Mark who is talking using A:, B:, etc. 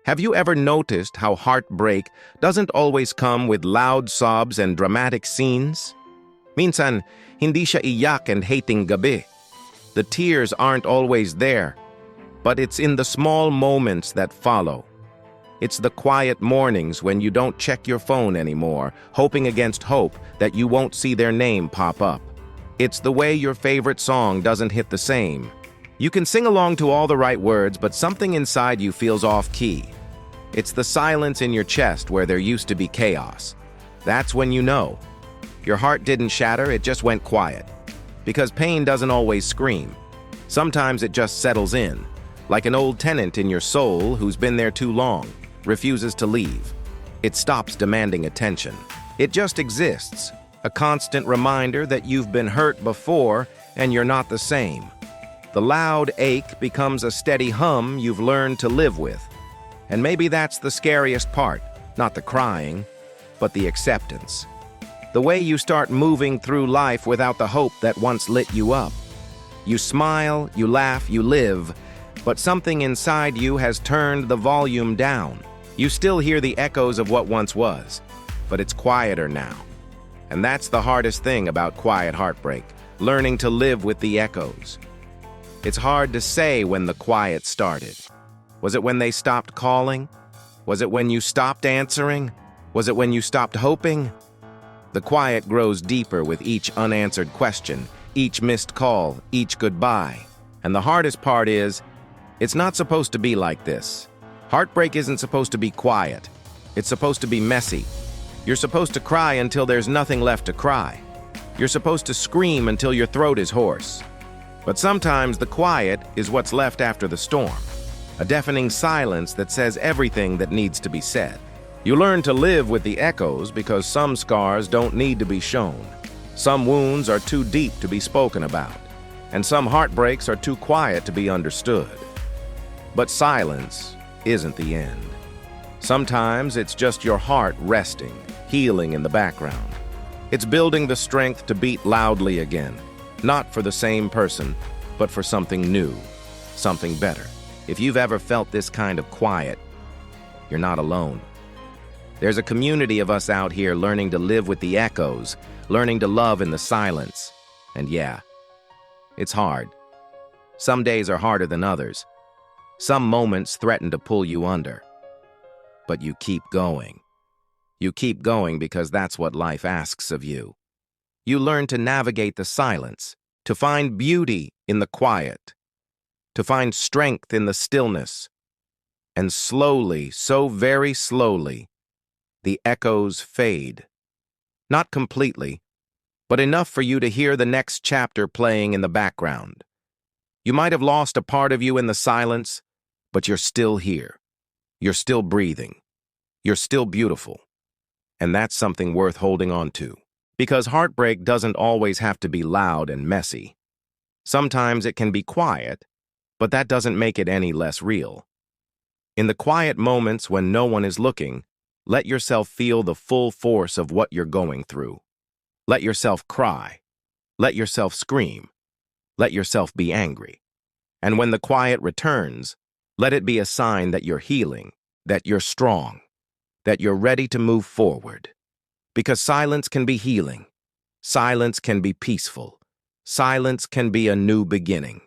A: Have you ever noticed how heartbreak doesn't always come with loud sobs and dramatic scenes? Minsan, hindi siya iyak and hating gabi. The tears aren't always there, but it's in the small moments that follow. It's the quiet mornings when you don't check your phone anymore, hoping against hope that you won't see their name pop up. It's the way your favorite song doesn't hit the same. You can sing along to all the right words, but something inside you feels off-key. It's the silence in your chest where there used to be chaos. That's when you know. Your heart didn't shatter, it just went quiet. Because pain doesn't always scream. Sometimes it just settles in, like an old tenant in your soul who's been there too long, refuses to leave. It stops demanding attention. It just exists, a constant reminder that you've been hurt before and you're not the same. The loud ache becomes a steady hum you've learned to live with. And maybe that's the scariest part, not the crying, but the acceptance. The way you start moving through life without the hope that once lit you up. You smile, you laugh, you live, but something inside you has turned the volume down. You still hear the echoes of what once was, but it's quieter now. And that's the hardest thing about quiet heartbreak, learning to live with the echoes. It's hard to say when the quiet started. Was it when they stopped calling? Was it when you stopped answering? Was it when you stopped hoping? The quiet grows deeper with each unanswered question, each missed call, each goodbye. And the hardest part is, it's not supposed to be like this. Heartbreak isn't supposed to be quiet. It's supposed to be messy. You're supposed to cry until there's nothing left to cry. You're supposed to scream until your throat is hoarse. But sometimes the quiet is what's left after the storm. A deafening silence that says everything that needs to be said. You learn to live with the echoes because some scars don't need to be shown. Some wounds are too deep to be spoken about. And some heartbreaks are too quiet to be understood. But silence isn't the end. Sometimes it's just your heart resting, healing in the background. It's building the strength to beat loudly again. Not for the same person, but for something new, something better. If you've ever felt this kind of quiet, you're not alone. There's a community of us out here learning to live with the echoes, learning to love in the silence. And yeah, it's hard. Some days are harder than others. Some moments threaten to pull you under. But you keep going. You keep going because that's what life asks of you. You learn to navigate the silence, to find beauty in the quiet, to find strength in the stillness. And slowly, so very slowly, the echoes fade. Not completely, but enough for you to hear the next chapter playing in the background. You might have lost a part of you in the silence, but you're still here. You're still breathing. You're still beautiful. And that's something worth holding on to. Because heartbreak doesn't always have to be loud and messy. Sometimes it can be quiet, but that doesn't make it any less real. In the quiet moments when no one is looking, let yourself feel the full force of what you're going through. Let yourself cry. Let yourself scream. Let yourself be angry. And when the quiet returns, let it be a sign that you're healing, that you're strong, that you're ready to move forward. Because silence can be healing. Silence can be peaceful. Silence can be a new beginning.